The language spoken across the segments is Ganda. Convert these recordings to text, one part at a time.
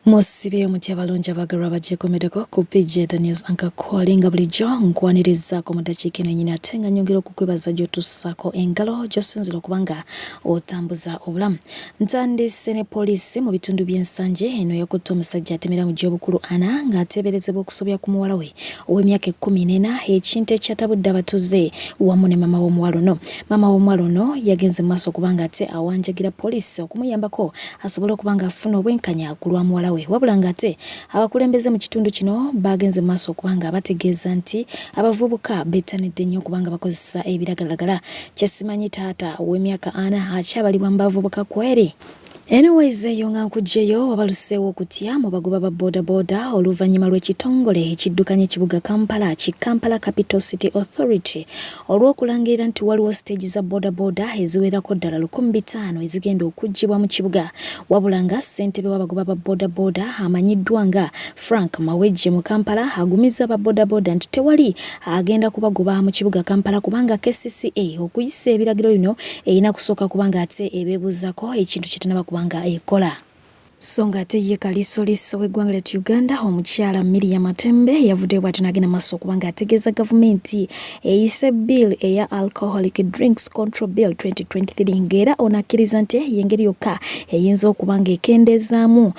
Musibe omuti abalungi abagalwa bajekomedeko ku PJ the News anka calling bulijjo nkwanirizaako mu dakiika eno nyina ate nga nyongera okukwebaza gy'otussaako engalo gy'osinzira okubanga otambuza obulamu. Ntandise ne poliisi mu bitundu by'ensanje eno yakutte omusajja atemera mu gy'obukulu ana ng'ateeberezebwa okusobya ku muwala we ow'emyaka 14 ekintu ekyatabudde abatuuze wamu ne mama w'omuwala ono. Mama w'omuwala ono yagenze mu maaso okubanga ate awanjagira poliisi okumuyambako asobole okubanga afuna obwenkanya ku lwa muwala we. Wabula ngate abakulembeze mu kitundu kino bagenze maaso okubanga bategeeza nti abavubuka betanidde nnyo okubanga bakozesa ebiragalalagala. Kyesimanyi taata ow'emyaka 4 akyabalibwa mu bavubuka kweri. Anyways, yonga nkujjeyo wabaluseewo okutya mu bagoba ba boda oluvannyuma lw'ekitongole ekiddukanya ekibuga Kampala Kampala Capital City Authority olw'okulangirira nti waliwo stage za boda eziwerako ddala 1500 ezigenda okuggyibwa mu kibuga. Wabula nga ssentebe w'abagoba ba boda amanyiddwa nga Frank Mawejje mu Kampala agumiza ba boda nti tewali agenda kubagoba mu kibuga Kampala kubanga KCCA okuyisa ebiragiro bino erina kusooka kubanga ate ebeebuuzako ekintu kyetanaba kubanga ekola. Songa ate ye kalisoliso w'eggwanga lya Uganda omukyala Miriam Matembe yavudde bw'ati n'agenda maaso okubanga ategeeza gavumenti eyise bill eya Alcoholic Drinks Control Bill 2023 ng'era onakkiriza nti y'engeri yokka eyinza okubanga ekendezaamu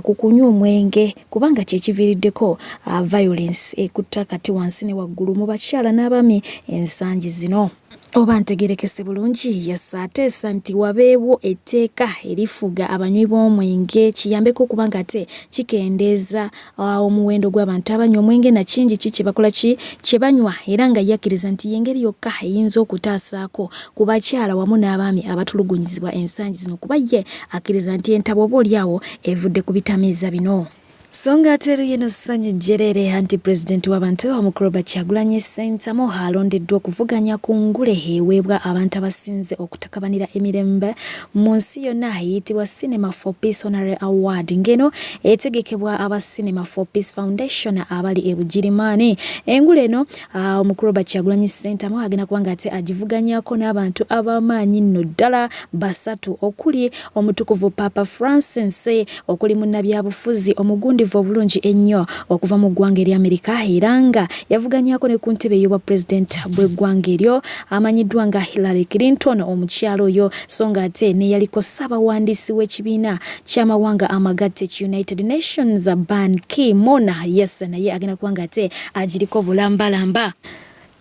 ku kunywa omwenge kubanga kyekiviiriddeko violence ekutta kati wansi ne waggulu mu bakyala n'abaami ensangi zino. Oba ntegerekese bulungi yasaateesa nti wabeewo etteeka erifuga abanywi b'omwenge kiyambeko okubanga ate kikendeeza omuwendo gw'abantu abanywa omwenge na kingi kye bakola kye banywa era nga yakkiriza nti y'engeri yokka eyinza okutaasaako ku bakyala wamu n'abaami abatulugunyizibwa ensangi zino kuba ye akkiriza nti entabo obaolyawo evudde ku bitamiiza bino. Songa ateru yeno sanyu jerere anti-president w'abantu omukuru Kyagulanyi Ssentamu alondeddwa okuvuganya ku ngule eweebwa abantu abasinze okutakabanira emirembe mu nsi yonna eyitibwa Cinema for Peace Honorary Award ngeno etegekebwa aba Cinema for Peace Foundation abali e Bugirimaani. Engule eno omukuru Kyagulanyi Ssentamu agenda kubanga ate agivuganyako n'abantu ab'amaanyi nno ddala basatu okuli omutukuvu Papa Francis okuli munnabyabufuzi omugundi obulungi ennyo okuva mu ggwanga erya Amerika era nga yavuganyako ne ku ntebe y'obwa president bw'eggwanga eryo amanyiddwa nga Hillary Clinton omukyalo oyo so nga ate ne yaliko ssaabawandiisi w'ekibiina ky'amawanga amagatte United Nations Ban Ki-moon naye agenda kubanga ate agiriko bulambalamba.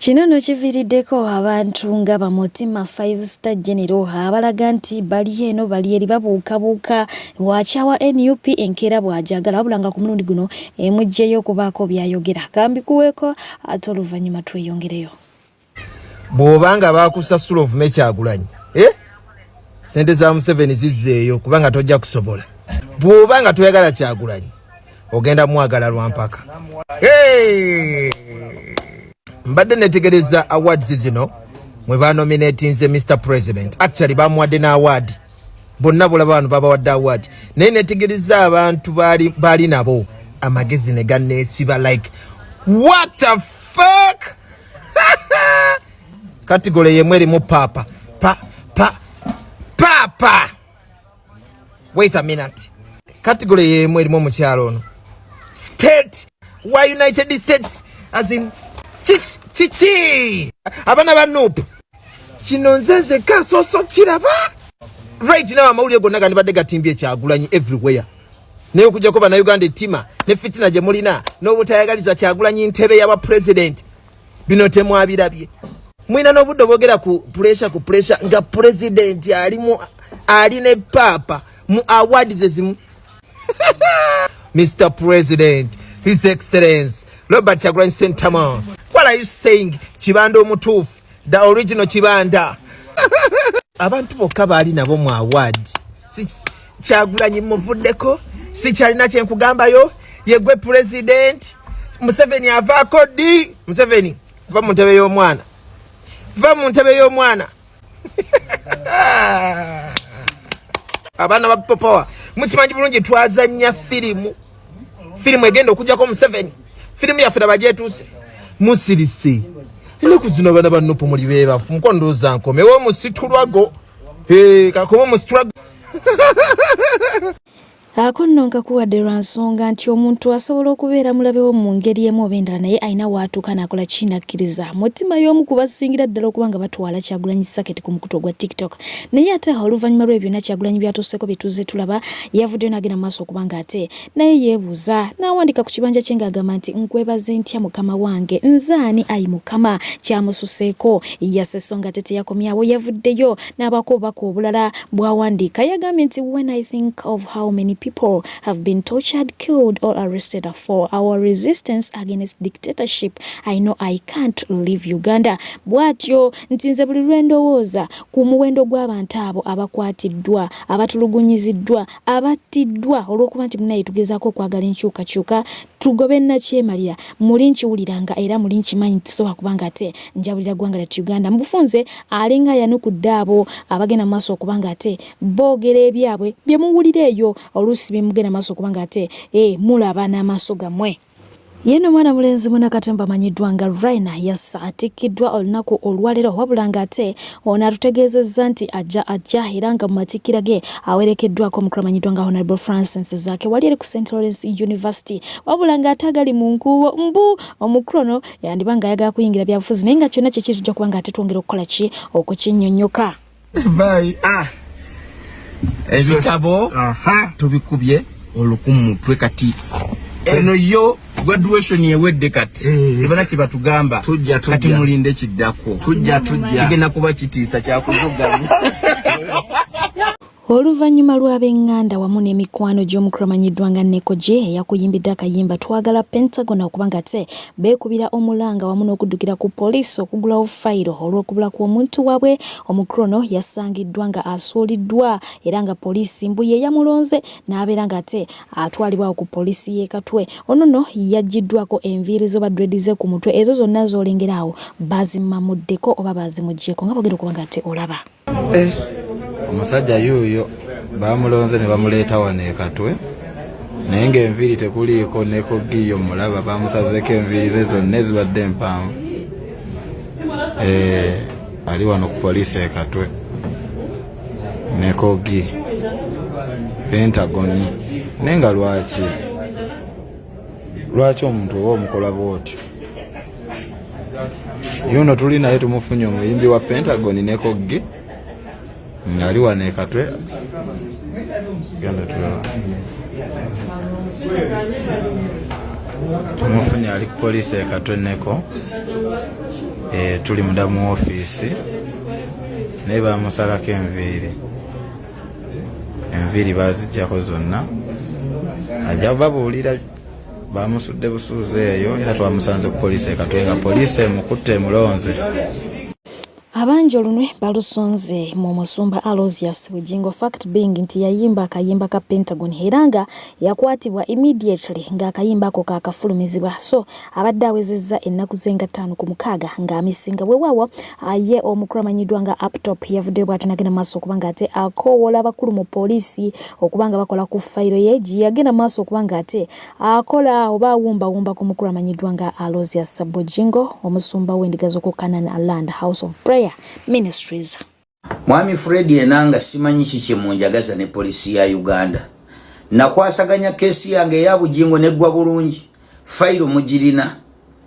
Kino no kiviiriddeko abantu nga bamutima 5-star general abalaga nti bali eno bali eri babuukabuuka wakyawa NUP enkeera bw'ajagala wabula nga ku mulundi guno emujjeyo okubaako byayogera kambikuweeko ate oluvannyuma tweyongereyo. Bw'obanga baakusasula ovume Kyagulanyi sente za Museveni zizzeeyo kubanga tojja kusobola. Bw'obanga toyagala Kyagulanyi ogenda mwagala lwampaka. Mbadde netegereza awards zino mwe banominatinze Mr. President. Actually bamuwadde na award. Bonna bulaba bano babawadde award. Naye netegereza abantu bali nabo amagezi ne ganneesiba like what the fuck? Category yemwe erimu papa. Papa. Wait a minute. Category yemwe erimu omukyalo ono. State. Why United States? As in Chichi abana ba noopu kino nzeze kasoso kiraba right now amawulire gonna gani badde gatimbye Kyagulanyi everywhere naye okujja kuba na Uganda etima ne fitina gye mulina n'obutayagaliza Kyagulanyi ntebe y'aba president bino temwabirabye mwina n'obudde bwogera ku pressure nga president ali ne papa mu awards ezimu. Mr. President, His Excellency Robert Kyagulanyi Ssentamu. What are you saying? Kibanda omutuufu, the original Kibanda. Abantu bokka baali nabo mu award. Kyagulanyi muvuddeko, si kyalina kye nkugambayo, yegwe president. Museveni avaako ddi. Museveni, va mu ntebe y'omwana. Va mu ntebe y'omwana. Abaana ba popowa, mukimanyi bulungi twazannya firimu egenda okujjako Museveni. Firimu yaffe abajetuuse. Musirise. Leku zino bana bannopo muli bebafu mukondooza nkomewo musitulwago. Kakomo musitulwago. Akonno nkakuwadde lwa nsonga nti omuntu asobola okubeera mulabewo mu ngeri emu oba endala naye alina waatuuka n'akola kinakkiriza mutima y'omu kubasingira ddala okuba nga batwala Kyagulanyi saketi ku mukutu ogwa TikTok. Naye ate oluvannyuma lw'ebyo byonna Kyagulanyi byatuuseeko bye tuzze tulaba yavuddeyo n'agenda mu maaso okuba nga ate naye yeebuuza n'awandiika ku kibanja kye ng'agamba nti nkwebaze ntya mukama wange nze ani ayi mukama kyamususeeko yaseso nga ate teyakomyawo yavuddeyo n'abaako obubaka obulala bw'awandiika yagambye nti when I think of how many people have been tortured, killed or arrested for our resistance against dictatorship, I know I can't leave Uganda. Bwatyo nti nze buli lwe ndowooza ku muwendo gw'abantu abo abakwatiddwa, abatulugunyiziddwa, abattiddwa olw'okuba nti munaye tugezaako okwagala enkyukakyuka tugobe nakyemalira muli nkiwuliranga era muli nkimanyi tisobola kubanga ate njabulira ggwanga lyattu Uganda. Mubufunze alinga yanukudde abo abagenda mu maaso okuba nga ate boogera ebyabwe bye muwulira eyo oluusi bye mugenda maaso okuba nga ate mulaba n'amaaso gammwe. Yeno mwana mulenzi Munnakatemba amanyiddwa nga Raina yassa atikkiddwa olunaku olwaleero wabula nga ate ono atutegeezezza nti ajja era nga mu matikkira ge awerekeddwako omukulu amanyiddwa nga Honorable Francis Zaake wali eri ku St. Lawrence University wabula nga ate agali mu nkuubo mbu omukulu ono yandiba nga ayagala kuyingira byabufuzi naye nga kyonna kye kitujja kuba nga ate twongera okukola ki okukinnyonnyoka. Ebitabo tubikubye olukumu mutwe kati eno yo graduation yewedde kati ebana kye batugamba kati mulinde kiddako kigenda kuba kitiisa kyakuvuganya. Oluvannyuma lw'ab'eŋŋanda wamu n'emikwano gy'omukulu amanyiddwa nga Neko Gye yakuyimbidde akayimba twagala Pentagon okuba nga ate beekubira omulanga wamu n'okuddukira ku poliisi okugulawo fayiro olw'okubula kw'omuntu waabwe. Omukulu ono yasangiddwa nga asuuliddwa era nga poliisi mbu ye yamulonze n'abeera nga ate atwalibwawo ku poliisi y'e Katwe. Ono nno yaggiddwako enviiri zo badredi ze ku mutwe ezo zonna z'olengeraawo bazimamuddeko oba bazimuggyeko nga bogera okuba nga ate olaba. Omusajja yuuyo bamulonze ne bamuleeta wano e Katwe naye ng'enviiri tekuliiko Neko Gye mulaba bamusazeeko enviiri ze zonna ezibadde empanvu. Ali wano ku poliisi e Katwe. Neko Gye Pentagon naye nga lwaki omuntu oba omukola bw'otyo? Yuno tuli naye tumufunye omuyimbi wa Pentagon Neko Gye ali wano e Katwe. Tumufunye ali ku poliisi e Katwe Neko. Tuli munda mu ofiisi naye bamusalako enviiri baziggyako zonna ajja babuulira bamusudde busuuzi eyo era twamusanze ku poliisi e Katwe nga poliisi emukutte emulonze. Abangi olunwe balusonze mu musumba Aloysius Bugingo fact being nti yayimba akayimba ka Pentagon era nga yakwatibwa immediately nga akayimba ako kakafulumizibwa so abadde awezezza ennaku zenga 5 ku 6 ng'amisinga bwewaawo ye omukulu amanyiddwa nga Uptop yavudde bw'ati n'agenda maaso okuba nga ate akoowola abakulu mu poliisi okuba nga bakola ku fayiro ye gye yagenda maaso okuba nga ate akola oba awumbawumba ku mukulu amanyiddwa nga Aloysius Bugingo omusumba w'endiga z'oku Canaan Land House of Prayer Ministries. Mwami Fred enanga simanyi kiki munjagaza ne polisi ya Uganda. Nakwasaganya kesi yange ya Bugingo neggwa bulungi. Fayiro mugirina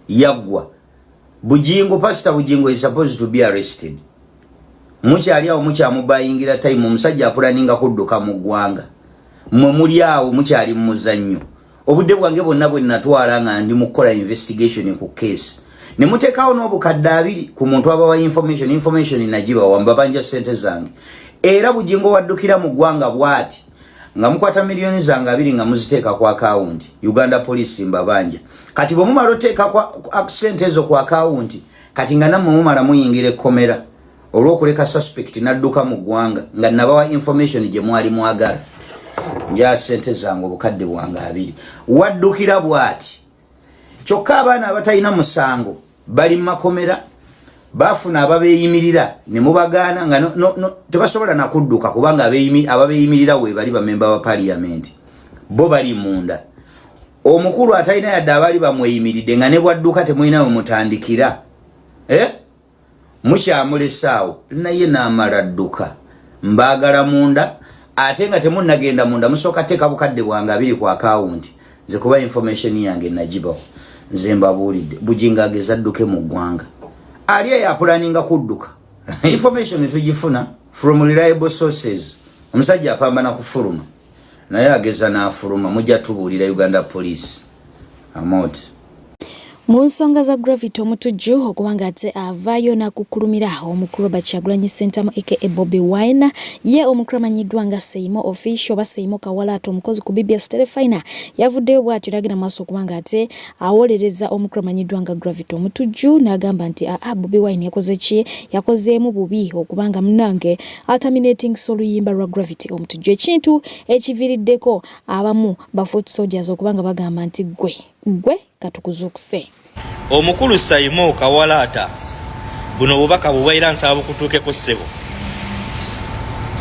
yaggwa. Bugingo Pastor Bugingo is supposed to be arrested. Mukyali awo mukyamubayingira time omusajja apulaninga kudduka mu ggwanga. Mmwe muli awo mukyali mu muzannyo. Obudde bwange bonna bwe natwala nga ndi mu kukola investigation ku case. Nemutekawo n'obukadde 2 ku muntu abawa information nagiba wambabanja sente zange. Era Bugingo waddukira mu ggwanga bwati nga mukwata milioni zange 2 nga muziteeka ku account Uganda Police mbabanja. Kati bwe mumala oteeka kwa sente ezo ku account kati nga namwe mumala muyingira ekkomera olw'okuleka suspect nadduka mu ggwanga nga nabawa information gye mwali mwagala. Nja sente zange obukadde bwange 2 waddukira bwati. Kyokka abaana abatalina musango bali makomera bafuna ababeeyimirira ne mubagaana nga tebasobola nakudduka kubanga ababeeyimirira we bali bamemba ba parliament bo bali munda. Omukulu atalina yadde abali bamweyimiridde nga ne bwadduka temulina we mutandikira mukyamulesaawo naye n'amala dduka mbaagala munda ate nga temunnagenda munda musooka teeka bukadde bwange 2 ku account nze kuba information yange nagibawo nze mbabuulidde bujinga ageza adduke mu ggwanga ali eyapulaninga kudduka information tugifuna from reliable sources omusajja apambana kufuluma naye ageza n'afuluma mujja tubuulira Uganda Police amount. Mu nsonga za gravity omutujju okubanga ate avaayo n'akukulumira omukulu Bakyagulanyi Ssentamu aka Bobi Wine ye omukulu amanyiddwa nga Saymore official oba Saymore kawalata omukozi ku BBS Fiina yavuddeyo bw'atyo n'agenda maaso okubanga ate awolereza omukulu amanyiddwa nga gravity omutujju n'agamba nti Bobi Wine yakoze ki yakozeemu bubi okubanga munange terminating oluyimba lwa gravity omutujju ekintu ekiviiriddeko abamu ba foot soldiers okubanga bagamba nti gwe katukuzukuse. Omukulu Saymore kawalata buno bubaka bubaira nsaba bukutuukeko ssebo.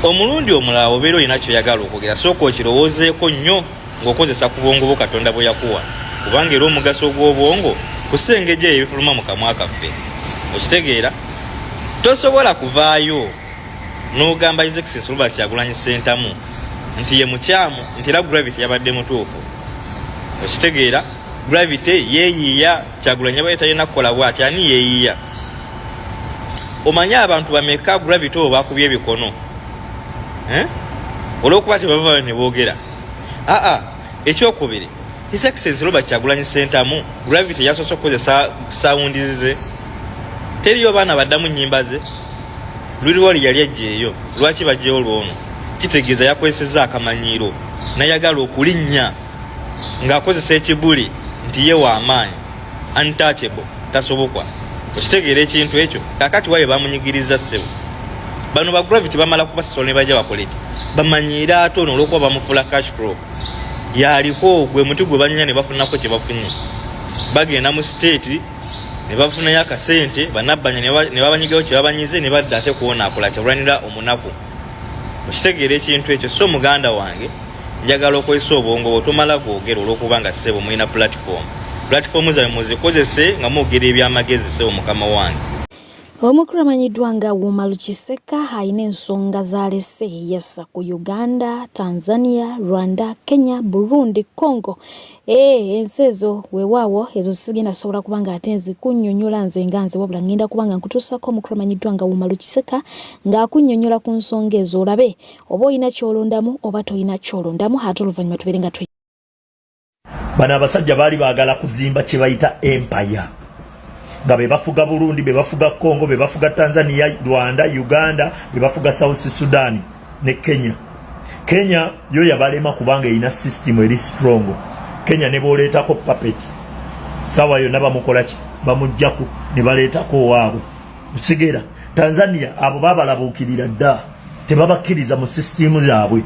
Omulundi omulala obeera olina kyoyagala okwogera sooka okirowoozeeko nnyo ng'okozesa ku bwongo bwo Katonda bwe yakuwa kubanga era omugaso gw'obwongo kusengeja ebifuluma mu kamwa kaffe. Okitegeera tosobola kuvaayo n'ogamba His Excellency Robert Kyagulanyi Ssentamu nti ye mukyamu nti era gravity yabadde mutuufu. Okitegeera gravity yeeyiya Kyagulanyi abayita yena kukola bw'ati ani yeeyiya. Omanya abantu bameka gravity oba bakubye ebikono olw'okuba tebavaayo ne boogera. Ekyokubiri His Excellency Robert Kyagulanyi Ssentamu gravity yasoose okukozesa sounds ze teriyo baana baddamu nnyimba ze lwali yali ajjeeyo lwaki bajjeyo lwono kitegeeza yakozesezza akamanyiiro nayagala okulinnya ng'akozesa ekibuli nti ye w'amaanyi untouchable tasobokwa. Okitegeera ekintu ekyo kakati waye bamunyigiriza ssebo bano ba gravity bamala kubasasula ne bajja bakola eki bamanyiira ate ono olw'okuba bamufuula cash crop yaliko gwe muti gwe banyinya ne bafunako kye bafunye bagenda mu state ne bafunayo akasente banabbanya ne babanyigayo kye babanyize ne badda ate kuwona akola kyabulanira omunaku. Okitegeera ekintu ekyo so muganda wange njagala okwesa obwongo bwo tomala kwogera olw'okuba nga ssebo mulina platform zawe muzikozese nga mwogera ebyamagezi ssebo mukama wange. Omukulu amanyiddwa nga Wuma Lukiseka alina ensonga z'alese yassa ku Uganda, Tanzania, Rwanda, Kenya, Burundi, Congo. Ensi ezo weewaawo ezo sigenda sobola kubanga ate nzikunnyonnyola nze nga nze wabula ngenda kubanga nkutuusako omukulu amanyiddwa nga Wuma Lukiseka ng'akunnyonnyola ku nsonga ezo olabe oba olina kyolondamu oba tolina kyolondamu ate oluvannyuma tubeere nga bano abasajja baali baagala kuzimba kye bayita empire nga be bafuga Burundi, be bafuga Congo, be bafuga Tanzania, Rwanda, Uganda, be bafuga South Sudan ne Kenya. Kenya yo yabalema kubanga ina system eri strong. Kenya ne boleetako puppet sawa yo naba mukolaki bamujjaku ne baleetako waabwe. Usigera Tanzania abo babalabukirira dda tebabakiriza mu system zaabwe.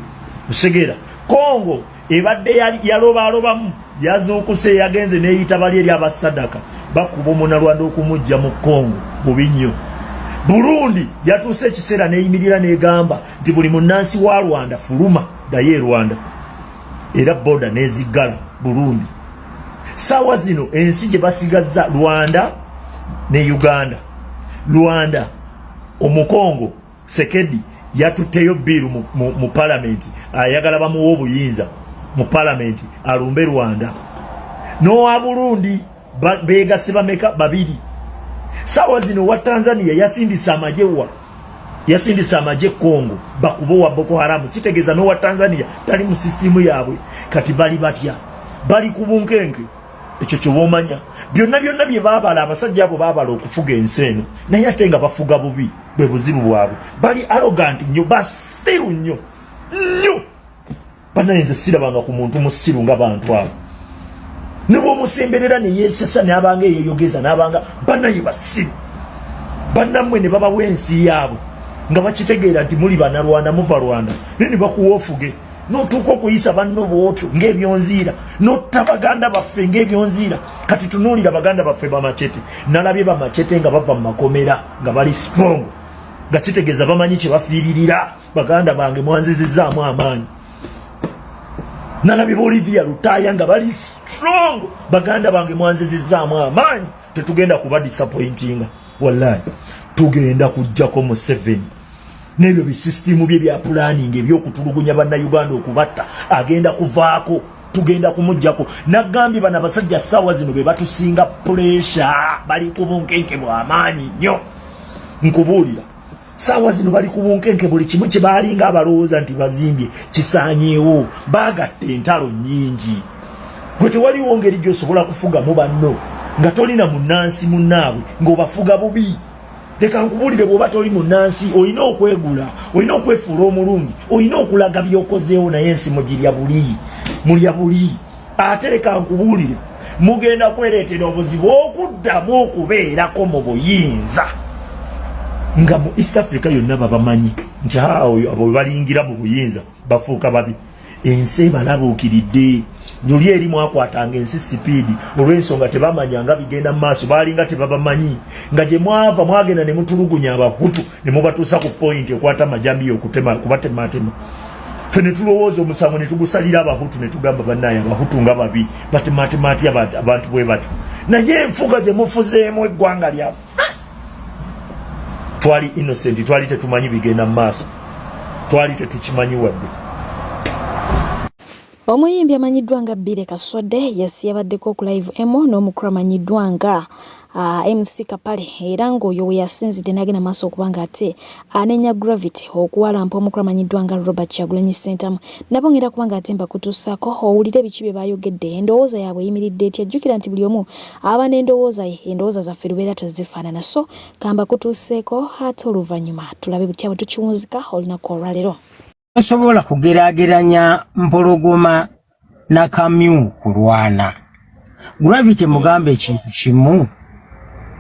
Usigera Congo ebadde yalobamu yazuukuse yagenze neyita bali eri abasadaka bakuba omunalwanda okumujja mu Congo bubi nnyo. Burundi yatuuse ekiseera neyimirira negamba nti buli munnansi wa Rwanda fuluma daye Rwanda era boda neziggala Burundi. Sawa zino ensi gye basigazza Rwanda ne Uganda. Rwanda omukongo Sekedi yatuteyo biru mu parliament ayagala bamuwa obuyinza mu parliament alumbe Rwanda. Nowa Burundi begase bameka babiri. Sawa zino wa Tanzania yasindisa amajewa yasindisa amaje Congo bakubowa Boko Haram kitegeza no wa Tanzania tali mu system yaabwe kati bali batya bali kubunkenke ekyo kyobomanya byonna bye babala abasajja abo babala okufuga enseno naye atenga bafuga bubi bwe buzibu bwabwe bali arrogant nnyo basiru nnyo banayinza sirabanga ku muntu musiru nga bantu abo nebo musemberera ne yesesa ne abanga yeyogeza nabanga banayi basiru banamwe ne baba wensi yabo nga bakitegeera nti muli bana Rwanda muva Rwanda nini bakuwofuge no tuko kuyisa banno botu ngebyonzira no tabaganda baffe ngebyonzira kati tunulira baganda baffe bamachete nalabye bamachete nga bava makomera nga bali strong nga kitegeza bamanyi kye bafiiririra baganda bange mwanzizizaamu amaanyi nalabye Olivia Lutaya nga bali strong baganda bange mwanzizizaamu amaanyi tetugenda kuba disappointinga wallahi tugenda kujjako mu 7 nebyo bi system bye bya planning ebyokutulugunya bannayuganda okubatta agenda kuvaako tugenda kumujjako nagambye bana basajja sawa zino be batusinga pressure bali ku bunkenke bw'amaanyi nnyo nkubuulira sawa zino bali ku bunkenke buli kimu kye baalinga abalowooza nti bazimbye kisaanyeewo baagatta entalo nnyingi gwe tewaliwo ngeri gy'osobola kufugamu banno nga tolina munnansi munnaabwe ng'obafuga bubi leka nkubuulire bw'oba toli munnansi olina okwegula olina okwefuula omulungi olina okulaga by'okozeewo naye ensi mulya buli ate leka nkubuulire mugenda kwereetera obuzibu okuddamu okubeerako mu buyinza nga mu East Africa yonna babamanyi nti abo balingira mu buyinza bafuuka babi ensi ebalabuukiridde luli erimu akwatanga ensi sipiidi olw'ensonga tebamanya nga bigenda mu maaso baalinga tebabamanyi nga gye mwava mwagenda ne mutulugunya abahutu ne mubatuusa ku pointi ekwata amajambiya okubatemaatema ffe ne tulowooza omusango ne tugusalira abahutu ne tugamba bannaye abahutu nga babi batemaatemaati abantu bwe batyo naye enfuga gye mufuzeemu eggwanga lyaffe twali innocent twali tetumanyi bigenda mu maaso twali tetukimanyi wadde. Omuyimbi amanyiddwa nga Bire Kasodde yasiyabaddeko ku live emo n'omukulu amanyiddwa nga MC Kapale era ng'oyo we yasinzidde n'agenda maaso okubanga ate anenya Gravity okuwalampa omukulu amanyiddwa nga Robert Kyagulanyi Ssentamu nabo ngenda kubanga ate mbakutuusaako owulire biki bye baayogedde endowooza yaabwe eyimiridde etya jjukira nti buli omu aba n'endowooza ye endowooza zaffe lubeera tezifaanana so kamba kutuuseeko ate oluvannyuma tulabe butya bwe tukiwunzika olunaku olwaleero. Osobola kugeraageranya mpologoma na kamyu kulwana. Gravity mugambe ekintu kimu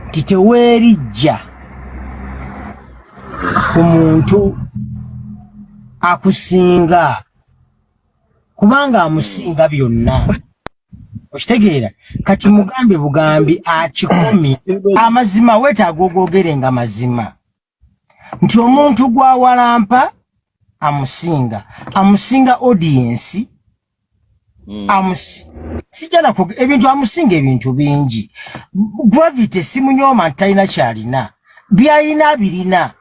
nti teweerijja ku muntu akusinga kubanga amusinga byonna. Okitegeera kati mugambe bugambi akikomi amazima weetaaga ogwogerenga mazima nti omuntu gwawalampa amusinga audience sijana ko ebintu amusinga ebintu bingi. Gravity simunyoma ntalina kyalina byayina birina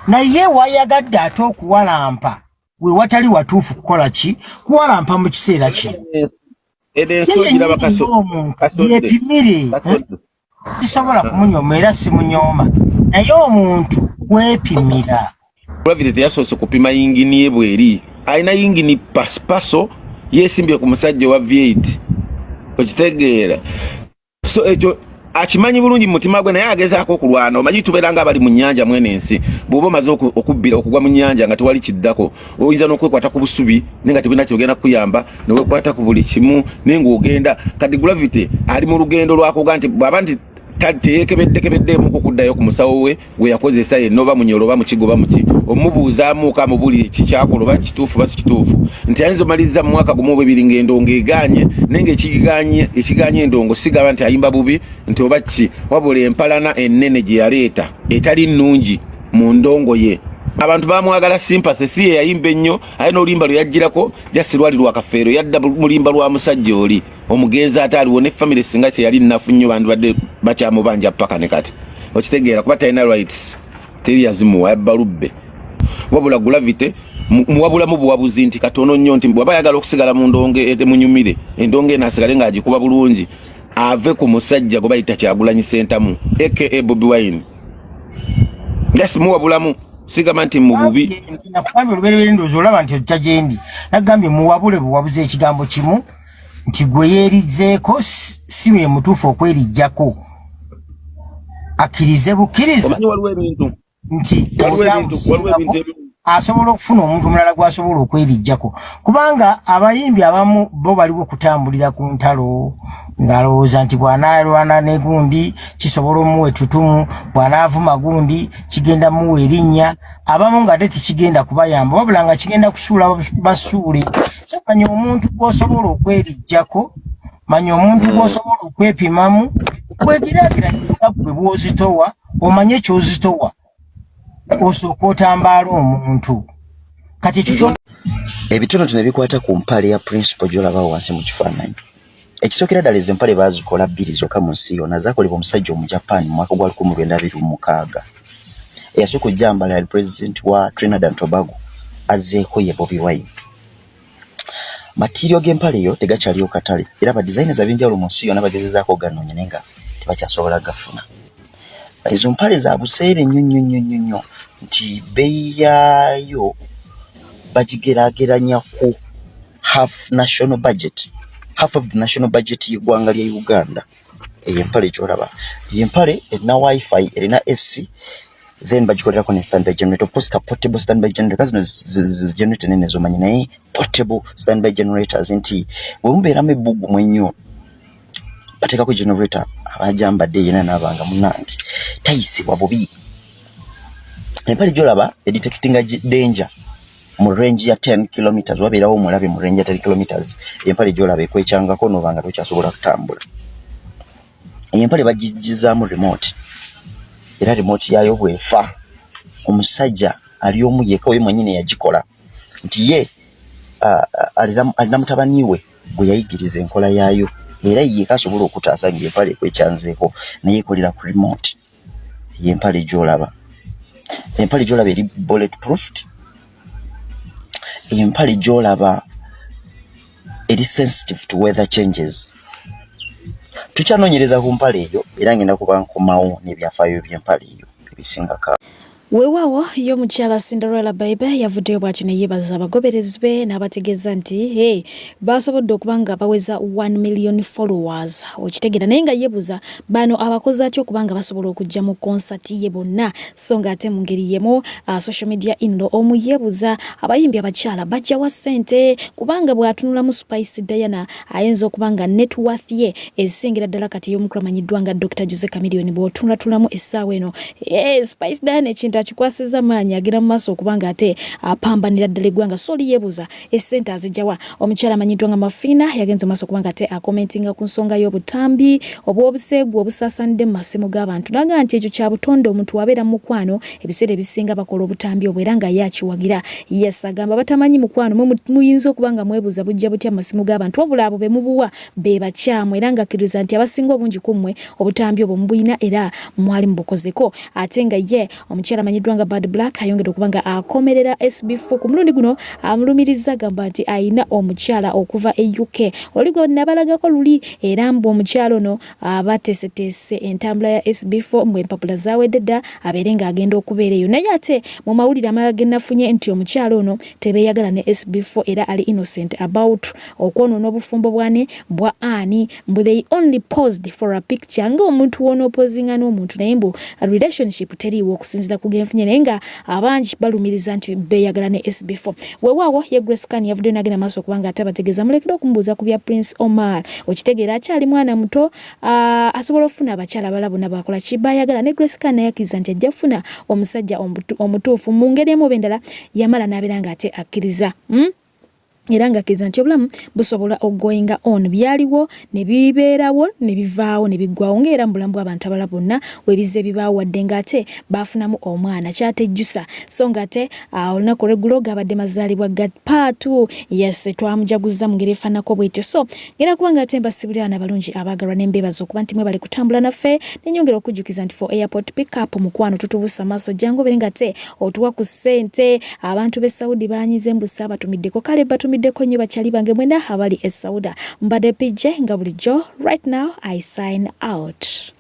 naye wayagadde ate okuwalampa we watali watuufu kukola ki kuwalampa mu kiseera kino yepimire tisobola kumunyoma era simunyoma naye omuntu wepimira. Gravity teyasoose kupima yingini ye bweri alina yingini paspaso yesimbye ku musajja wa V8 okitegeera so ekyo akimanyi bulungi mutima gwe naye agezaako okulwana omanyi tubeera nga abali mu nnyanja mwene ensi bw'oba omaze okubbira okugwa mu nnyanja nga tewali kiddako oyinza n'okwekwata ku busubi naye nga tebulina kyogenda kukuyamba newekwata ku buli kimu naye ng'ogenda kati Gravity ali mu lugendo lwakuga nti bw'aba nti teyekebeddemu kukuddayo ku musawo we gwe yakozesa yenna oba munyolo oba mukigo oba muki omubuuzaamu kamubuli kikyakola oba kituufu ba sikituufu nti ayinza omaliriza mu mwaka gumu obwebiri ng'endongo eganye naye ng'ekiganye endongo sigaba nti ayimba bubi nti oba ki wabula empalana ennene gye yaleeta etali nnungi mu ndongo ye. Abantu bamwagala sympathy siye yayimba ennyo aye n'olulimba lwe yajjirako jasi lwali lwa kafeero yadda mulimba lwa musajja oli omugenzi ate aliwo ne family singa kye yali nnafu nnyo bantu badde bakyamubanja paka ne kati okitegeera kuba talina rights teri yazimuwa yabbalubbe wabula Gravity muwabulamu buwabuzi nti katono nnyo nti bw'aba ayagala okusigala mu ndongo etemunyumire endongo enasigale ng'agikuba bulungi ave ku musajja gwe bayita Kyagulanyi Ssentamu aka Bobi Wine jasi muwabulamu sigama nti mububi nakwambye olubereberye ndowooza olaba nti ojja gye ndi nagambye muwabule buwabuze ekigambo kimu nti gwe yeerizzeeko si we mutuufu okwerijjako akkirize bukkiriza nti asobola okufuna omuntu omulala gw'asobola okwerijjako kubanga abayimbi abamu bo baliwo okutambulira ku ntalo ng'alowooza nti bw'anaalwana ne gundi kisobola omuwa ettutumu bw'anaavuma gundi kigenda muwa erinnya abamu ng'ate tikigenda kubayamba wabula nga kigenda kusuula basuule so manya omuntu gw'osobola okwerijjako manya omuntu gw'osobola okwepimamu kwegeraageranya gwe bw'ozitowa omanye ky'ozitowa osooka otambaala omuntu kati ekyo ebitonotono ebikwata ku mpale ya principal gy'olabawo wansi mu kifaananyi ekisookera ddala ezo empale baazikola bbiri zokka mu nsi yonna zaakolebwa omusajja omu Japan mu mwaka gwa 1926 eyasooka ojjambala yali president wa Trinidad and Tobago azzeeko ye Bobi Wine. Material g'empale eyo tegakyaliyo katale era ba designers ab'enjawulo mu nsi yonna bagezezaako oganoonya naye nga tebakyasobola gafuna. Ezo mpale za buseere nnyo nti bbeeyi yaayo bagigeraageranya ku half of the national budget y'eggwanga lya Uganda. Empale gy'olaba y'empale erina wifi erina AC then bagikolerako ne standby generator, of course ka portable standby generator kazino generator nene zomanyi naye portable standby generators nti wemubeeramu ebbugumu ennyo bateekako generator abajambadde yena n'abanga munange tayisibwa bubi. Empale gy'olaba edetectinga danger mu range ya 10 kilometers wabeerawo omulabe mu range ya 10 kilometers empale gy'olaba ekwekyangako n'obanga tokyasobola kutambula. Empale bagijizaamu remote era remote yayo bwefa omusajja ali omu yeka we mwennyini yagikola nti ye alina mutabani we gwe yayigiriza enkola yayo era yeka asobola okutaasa ng'empale ekwekyanzeeko naye ekolera ku remote. Y'empale gy'olaba eri bulletproof. Empale gy'olaba eri sensitive to weather changes. Tukyanoonyereza ku mpale eyo era ngenda kuba nkomawo n'ebyafaayo by'empale eyo ebisingako. Weewaawo y'omukyala Cinderella Baby yavuddeyo bw'atyo ne yeebaza abagoberezi be n'abategeeza nti basobodde okuba nga baweza 1 million followers. Okitegeera naye nga yeebuuza bano abakozi atya okuba nga basobola okujja mu konsati ye bonna so ng'ate mu ngeri yemu social media inlo omu yeebuuza abayimbi abakyala bajjawa ssente kubanga bw'atunulamu Spice Diana ayinza okuba nga net worth ye esingira ddala kati y'omukulu amanyiddwa nga Dr. Jose Chameleone bw'otunatulamu essaawa eno. Spice Diana ekintu akikwasiza maanyi agenda mu maaso okubanga ate apambanira ddala eggwanga soli yeebuuza essente azijjawa. Omukyala amanyiddwa nga Fiina yagenze mu maaso okubanga ate akomentinga ku nsonga y'obutambi obw'obuseegu obusaasanidde mu masimu g'abantu naga nti ekyo kya butonde omuntu wabeera mu mukwano ebiseera ebisinga bakola obutambi obwo era nga ye akiwagira. Yes, agamba batamanyi mukwano muyinza okuba nga mwebuuza bujja butya mu masimu g'abantu wabula abo be mubuwa be bakyamu era nga akkiriza nti abasinga obungi ku mmwe obutambi obwo mubuyina era mwali mubukozeko. Ate nga ye omukyala amanyiddwa nga Bad Black ayongera okuba nga akomerera SB4 ku mulundi guno amulumiriza agamba nti ayina omukyala okuva e UK oligo nabalagako luli era mbu omukyala ono abateeseteese entambula ya SB4 mbwe empapula zaawedde dda abeere ng'agenda okubeera eyo. Naye ate mu mawulire amalala ge nafunye nti omukyala ono tebeeyagala ne SB4 era ali innocent about okwonoona obufumbo bwane bwa Ani mbu they only paused for a picture ng'omuntu w'onoopozinga n'omuntu naye mbu relationship teriiwo okusinzira ku genfunye naye nga abangi balumiriza nti beeyagala ne SB4. Weewaawo ye Grace Khan yavudde n'agenda maaso okubanga ate abategeeza mulekera okumubuuza ku bya Prince Omar. Okitegeera akyali mwana muto asobola okufuna abakyala abalabuna bakola kibayagala ne Grace Khan yakkiriza nti ajja kufuna omusajja omutuufu mu ngeri emu oba endala yamala n'abeera ng'ate akkiriza. Era ng'akkiriza nti obulamu busobola ogoyinga on byaliwo ne bibeerawo ne bivaawo ne biggwawo ng'era mu bulamu bw'abantu abalala bonna webize bibaawo wadde ng'ate baafunamu omwana kyatejjusa so ng'ate olunaku olw'eggulo gabadde mazaalibwa ga paatu yes twamujaguza mu ngeri efaanako bw'etyo so ngera kuba ng'ate mbasibulira n'abalungi abaagalwa n'embeebaza okuba nti mwe bali kutambula naffe nenyongera okujjukiza nti for airport pickup mukwano tutubuusa maaso jangu bere ng'ate otuwa ku ssente abantu b'e Saudi baanyize embusa abatumiddeko kale batumiddeko nnyo bakyali bange mwena abali e Sauda mbadde PJ nga bulijjo right now I sign out.